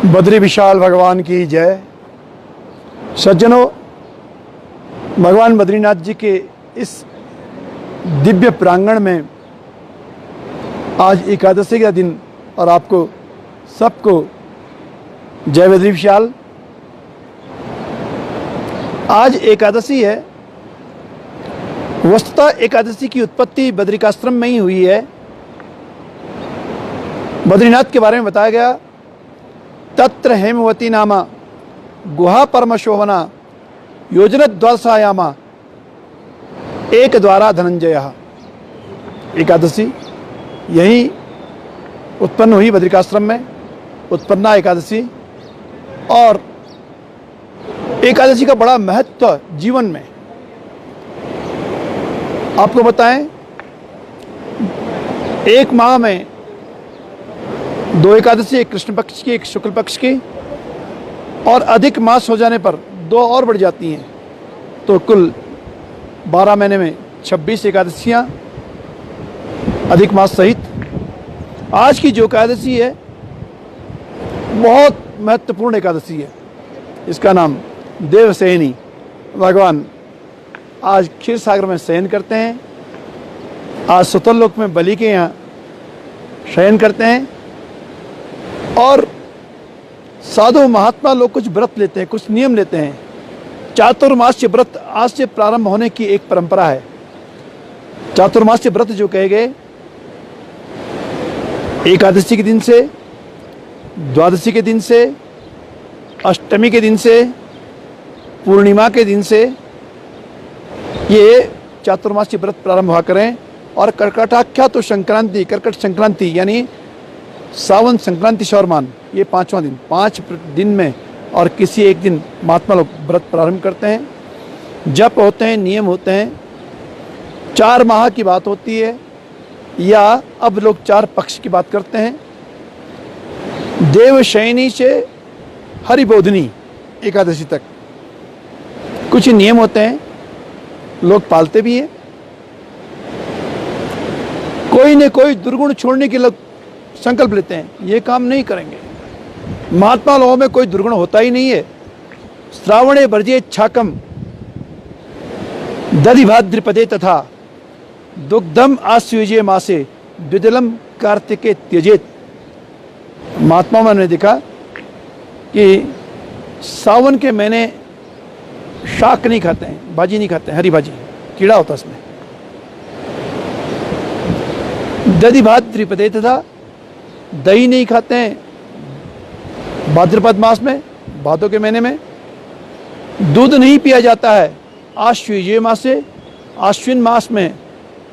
बद्री विशाल भगवान की जय। सज्जनों, भगवान बद्रीनाथ जी के इस दिव्य प्रांगण में आज एकादशी का दिन और आपको सबको जय बद्री विशाल। आज एकादशी है। वस्तुतः एकादशी की उत्पत्ति बद्रिकाश्रम में ही हुई है। बद्रीनाथ के बारे में बताया गया, तत्र हेमवती नामा गुहा परम शोभना योजना द्वादशायामा एक द्वारा धनंजय। एकादशी यही उत्पन्न हुई, बद्रिकाश्रम में उत्पन्ना एकादशी। और एकादशी का बड़ा महत्व जीवन में। आपको बताएं, एक माह में दो एकादशी, एक कृष्ण पक्ष की, एक शुक्ल पक्ष की, और अधिक मास हो जाने पर दो और बढ़ जाती हैं, तो कुल 12 महीने में 26 एकादशियाँ अधिक मास सहित। आज की जो एकादशी है बहुत महत्वपूर्ण एकादशी है। इसका नाम देवशयनी। भगवान आज क्षीर सागर में शयन करते हैं। आज सुतल लोक में बलि के यहाँ शयन करते हैं। और साधु महात्मा लोग कुछ व्रत लेते हैं, कुछ नियम लेते हैं। चातुर्मास्य व्रत आज से प्रारंभ होने की एक परंपरा है। चातुर्मास्य व्रत जो कहे गए, एकादशी के दिन से, द्वादशी के दिन से, अष्टमी के दिन से, पूर्णिमा के दिन से ये चातुर्मास्य व्रत प्रारंभ हुआ करें। और कर्कटाख्या तो संक्रांति, कर्कट संक्रांति यानी सावन संक्रांति शौरमान, ये 5वां दिन, 5 दिन में और किसी एक दिन महात्मा लोग व्रत प्रारंभ करते हैं। जप होते हैं, नियम होते हैं। 4 माह की बात होती है, या अब लोग 4 पक्ष की बात करते हैं। देवशयनी से हरिबोधनी एकादशी तक कुछ नियम होते हैं, लोग पालते भी हैं। कोई न कोई दुर्गुण छोड़ने के लोग संकल्प लेते हैं, ये काम नहीं करेंगे। महात्मा लोगों में कोई दुर्गुण होता ही नहीं है। श्रावणे वर्जे छाकम दधिभाद्रिपदे तथा दुग्धम आस्युजे मासे द्विदलम कार्तिके त्यजेत। महात्मा मैंने देखा कि सावन के महीने शाक नहीं खाते हैं, भाजी नहीं खाते हैं, हरी भाजी, कीड़ा होता है इसमें। दधिभाद्रिपदे तथा दही नहीं खाते हैं भाद्रपद मास में, भादों के महीने में। दूध नहीं पिया जाता है आश्विन मास से, आश्विन मास में,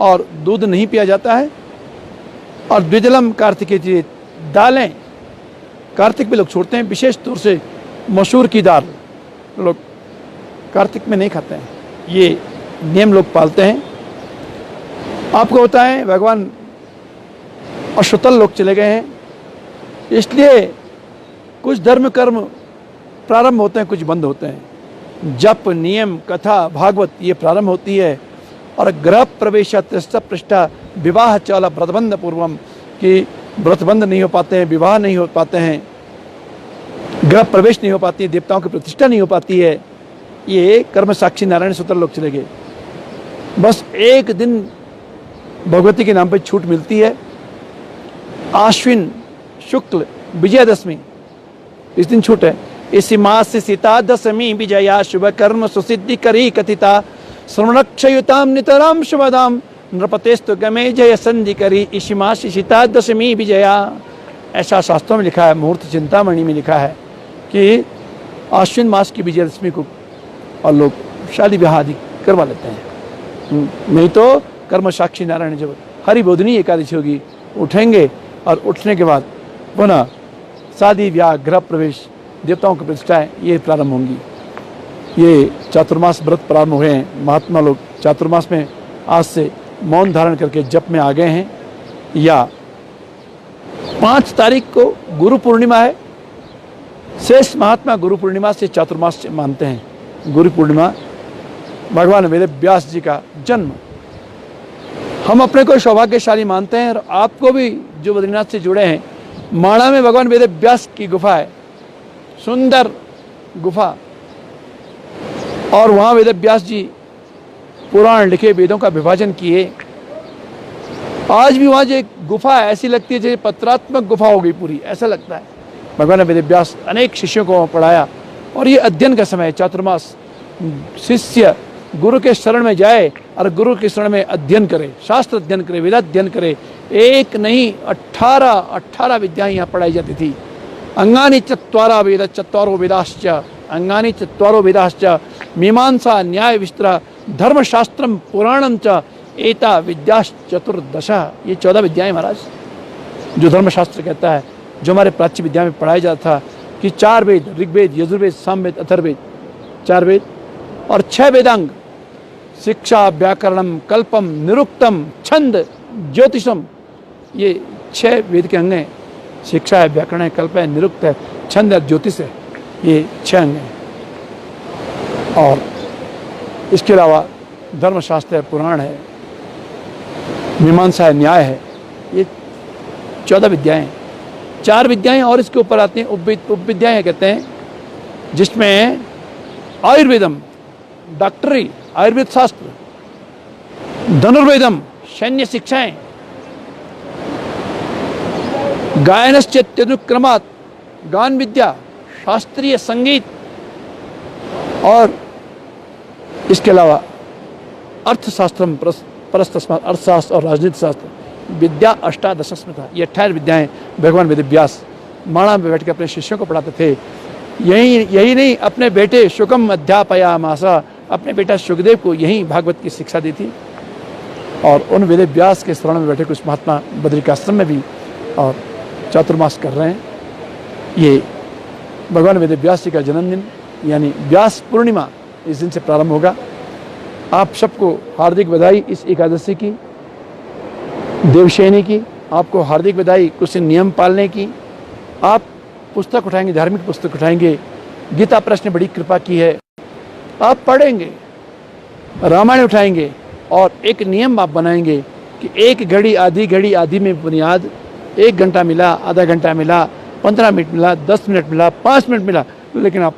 और दूध नहीं पिया जाता है। और द्विदलम कार्तिके, दालें कार्तिक में लोग छोड़ते हैं, विशेष तौर से मसूर की दाल लोग कार्तिक में नहीं खाते हैं। ये नियम लोग पालते हैं। आपको बताएं, भगवान अशुतल लोग चले गए हैं, इसलिए कुछ धर्म कर्म प्रारंभ होते हैं, कुछ बंद होते हैं। जप, नियम, कथा, भागवत ये प्रारंभ होती है। और गृह प्रवेश पृष्ठा विवाह चौला व्रतबंध पूर्वम, कि व्रतबंध नहीं हो पाते हैं, विवाह नहीं हो पाते हैं, गृह प्रवेश नहीं हो पाती है, देवताओं की प्रतिष्ठा नहीं हो पाती है। ये कर्म साक्षी नारायण सूत्र लोग चले गए। बस एक दिन भगवती के नाम पर छूट मिलती है, आश्विन शुक्ल विजयदशमी, इस दिन छूट है। इसी मास से सीता दशमी विजया शुभ कर्म सुसिद्धि करी कथिता श्रवणक्षयुताम नितराम शुभदाम नृपतेस्तु गमे जय संधि करी। इसी मास से सीता दशमी विजया, ऐसा शास्त्रों में लिखा है, मुहूर्त चिंतामणि में लिखा है कि आश्विन मास की विजयदशमी को और लोग शादी ब्याह आदि करवा लेते हैं। नहीं तो कर्म साक्षी नारायण जब हरिबोधनी एकादशी होगी, उठेंगे और उठने के बाद पुनः शादी ब्याह, गृह प्रवेश, देवताओं की प्रतिष्ठाएं ये प्रारंभ होंगी। ये चातुर्मास व्रत प्रारंभ हुए हैं। महात्मा लोग चातुर्मास में आज से मौन धारण करके जप में आ गए हैं। या 5 तारीख को गुरु पूर्णिमा है। शेष महात्मा गुरु पूर्णिमा से चातुर्मास मानते हैं। गुरु पूर्णिमा भगवान वेद व्यास जी का जन्म। हम अपने को सौभाग्यशाली मानते हैं, और आपको भी जो बद्रीनाथ से जुड़े हैं, माणा में भगवान वेद व्यास की गुफा है, सुंदर गुफा, और वहाँ वेद व्यास जी पुराण लिखे, वेदों का विभाजन किए। आज भी वहाँ जो एक गुफा है ऐसी लगती है जैसे पत्रात्मक गुफा हो गई पूरी, ऐसा लगता है। भगवान वेद व्यास अनेक शिष्यों को पढ़ाया, और ये अध्ययन का समय है, चातुर्मास। शिष्य गुरु के शरण में जाए और गुरु के शरण में अध्ययन करे, शास्त्र अध्ययन करे, वेदाध्ययन करे। एक नहीं 18 विद्याएं यहाँ पढ़ाई जाती थी। अंगानि चत्वारा वेद चत्वारो वेदाश्च, अंगानि चत्वारो वेदाश्च, मीमांसा न्याय विस्तर धर्मशास्त्रम पुराणम च एता विद्याश्चतुर्दश। ये 14 विद्याएं महाराज, जो धर्मशास्त्र कहता है, जो हमारे प्राच्य विद्या में पढ़ाया जाता था कि 4 वेद, ऋग्वेद, यजुर्वेद, सामवेद, अथर्ववेद, 4 वेद और 6 वेदांग, शिक्षा, व्याकरणम, कल्पम, निरुक्तम, छंद, ज्योतिषम। ये 6 वेद के अंग हैं। शिक्षा है, व्याकरण है, कल्प है, निरुक्त है, छंद है, ज्योतिष है। ये 6 अंग हैं। और इसके अलावा धर्मशास्त्र है, पुराण है, मीमांसा है, न्याय है। ये 14 विद्याएं, 4 विद्याएं और इसके ऊपर आती हैं उपविद्याएं कहते हैं, जिसमें आयुर्वेदम, डॉक्टरी, आयुर्वेद शास्त्र, धनुर्वेदम, सैन्य शिक्षाएं, गायनश्चेत्यनुक्रमात्, गान विद्या, शास्त्रीय संगीत, और इसके अलावा अर्थशास्त्रम परस्तस्मात्, अर्थशास्त्र और राजनीति शास्त्र, विद्या अष्टादश स्मृता। ये 18 विद्याएं भगवान वेद व्यास माणा में बैठ कर अपने शिष्यों को पढ़ाते थे। यही नहीं, अपने बेटे शुकम अध्यापयामासा, अपने बेटा सुखदेव को यही भागवत की शिक्षा दी थी। और उन वेद व्यास के शरण में बैठे कुछ महात्मा बद्रिकाश्रम में भी और चातुर्मास कर रहे हैं। ये भगवान वेद व्यास जी का जन्मदिन यानी व्यास पूर्णिमा इस दिन से प्रारंभ होगा। आप सबको हार्दिक बधाई इस एकादशी की, देवशयनी की। आपको हार्दिक बधाई कुछ नियम पालने की। आप पुस्तक उठाएंगे, धार्मिक पुस्तक उठाएंगे, गीता प्रेस ने बड़ी कृपा की है, आप पढ़ेंगे, रामायण उठाएंगे और एक नियम आप बनाएंगे कि 1 घड़ी आधी में बुनियाद, 1 घंटा मिला, आधा घंटा मिला, 15 मिनट मिला, 10 मिनट मिला, 5 मिनट मिला, लेकिन आप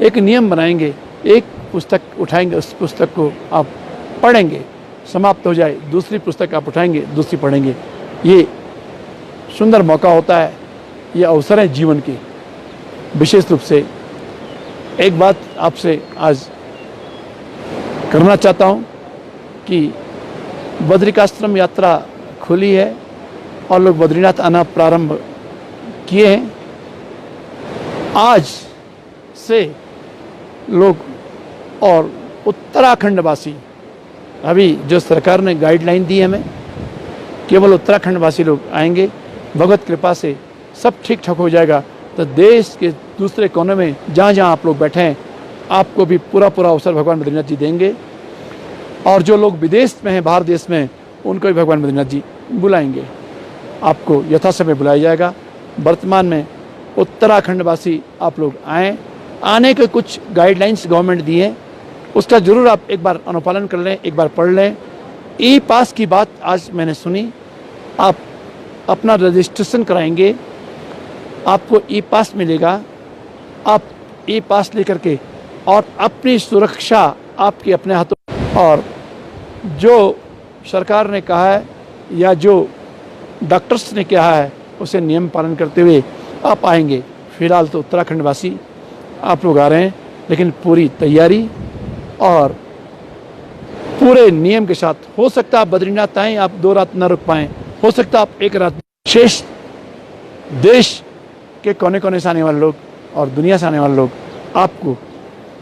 एक नियम बनाएंगे, एक पुस्तक उठाएंगे, उस पुस्तक को आप पढ़ेंगे, समाप्त हो जाए दूसरी पुस्तक आप उठाएंगे, दूसरी पढ़ेंगे। ये सुंदर मौका होता है, ये अवसर है जीवन के। विशेष रूप से एक बात आपसे आज करना चाहता हूँ कि बद्रिकाश्रम यात्रा खुली है और लोग बद्रीनाथ आना प्रारंभ किए हैं। आज से लोग और उत्तराखंड वासी, अभी जो सरकार ने गाइडलाइन दी है हमें, केवल उत्तराखंड वासी लोग आएंगे। भगवत कृपा से सब ठीक ठाक हो जाएगा तो देश के दूसरे कोने में जहाँ जहाँ आप लोग बैठे हैं, आपको भी पूरा अवसर भगवान बद्रीनाथ जी देंगे। और जो लोग विदेश में हैं, बाहर देश में, उनको भी भगवान बद्रीनाथ जी बुलाएंगे। आपको यथासमय बुलाया जाएगा। वर्तमान में उत्तराखंड वासी आप लोग आएँ। आने के कुछ गाइडलाइंस गवर्नमेंट दी है, उसका ज़रूर आप एक बार अनुपालन कर लें, एक बार पढ़ लें। ई पास की बात आज मैंने सुनी, आप अपना रजिस्ट्रेशन कराएंगे, आपको ई पास मिलेगा। आप ई पास लेकर के और अपनी सुरक्षा आपके अपने हाथों, और जो सरकार ने कहा है या जो डॉक्टर्स ने कहा है उसे नियम पालन करते हुए आप आएंगे। फिलहाल तो उत्तराखंड वासी आप लोग आ रहे हैं, लेकिन पूरी तैयारी और पूरे नियम के साथ। हो सकता है आप बद्रीनाथ आएँ, आप 2 रात न रुक पाएँ, हो सकता है आप 1 रात। शेष देश के कोने कोने से आने वाले लोग और दुनिया से आने वाले लोग आपको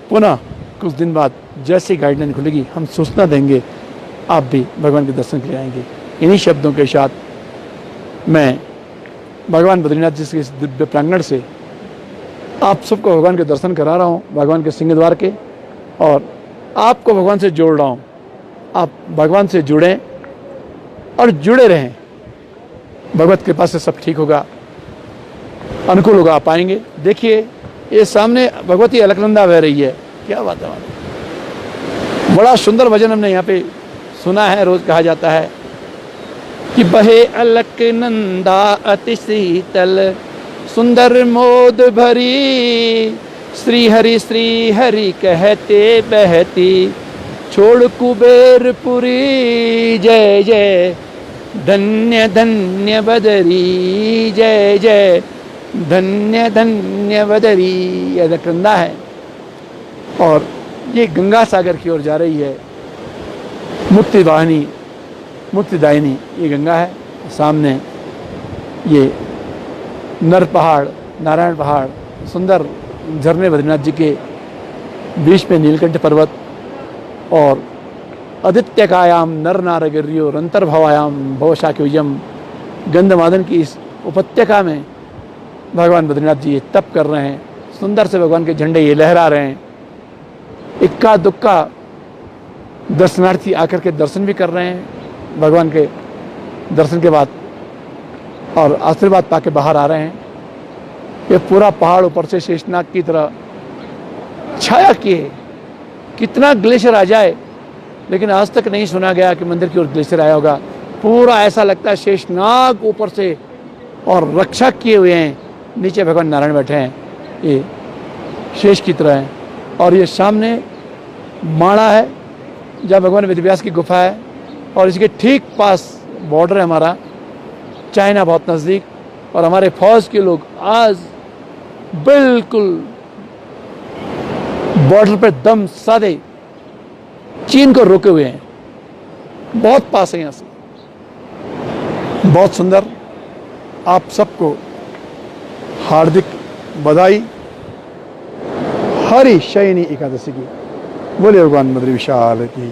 पुनः कुछ दिन बाद जैसी गाइडलाइन खुलेगी हम सूचना देंगे, आप भी भगवान के दर्शन के लिए आएंगे। इन्हीं शब्दों के साथ मैं भगवान बद्रीनाथ जी के इस दिव्य प्रांगण से आप सबको भगवान के दर्शन करा रहा हूँ, भगवान के सिंहद्वार के, और आपको भगवान से जोड़ रहा हूँ। आप भगवान से जुड़ें और जुड़े रहें। भगवत कृपा से सब ठीक होगा, अनुकूल होगा, आप आएंगे। देखिए ये सामने भगवती अलकनंदा बह रही है, क्या बात है। बड़ा सुंदर भजन हमने यहाँ पे सुना है, रोज कहा जाता है कि बहे अलकनंदा अति शीतल, सुंदर मोद भरी, श्री हरि कहते बहती, छोड़ कुबेरपुरी, जय जय धन्य धन्य बदरी, जय जय धन्य धन्य बदरी। यह कंधा है और ये गंगा सागर की ओर जा रही है। मुक्ति वाहिनी, मुक्तिदायिनी ये गंगा है। सामने ये नर पहाड़, नारायण पहाड़, सुंदर झरने बद्रीनाथ जी के बीच में नीलकंठ पर्वत और आदित्यकायाम नर नारगिर्यो रंतर्भवायाम भवशाक्योयम, गंधमादन की इस उपत्यका में भगवान बद्रीनाथ जी ये तप कर रहे हैं। सुंदर से भगवान के झंडे ये लहरा रहे हैं। इक्का दुक्का दर्शनार्थी आकर के दर्शन भी कर रहे हैं भगवान के दर्शन के बाद और आशीर्वाद पाके बाहर आ रहे हैं। ये पूरा पहाड़ ऊपर से शेषनाग की तरह छाया किए। कितना ग्लेशियर आ जाए, लेकिन आज तक नहीं सुना गया कि मंदिर की ओर ग्लेशियर आया होगा। पूरा ऐसा लगता है शेषनाग ऊपर से और रक्षा किए हुए हैं, नीचे भगवान नारायण बैठे हैं, ये शेष की तरह है। और ये सामने माणा है जहाँ भगवान वेदव्यास की गुफा है और इसके ठीक पास बॉर्डर है हमारा, चाइना बहुत नज़दीक। और हमारे फौज के लोग आज बिल्कुल बॉर्डर पे दम साधे चीन को रोके हुए हैं। बहुत पास है यहाँ से, बहुत सुंदर। आप सबको हार्दिक बधाई हरि शयनी एकादशी की। बोले भगवान बद्री विशाल की।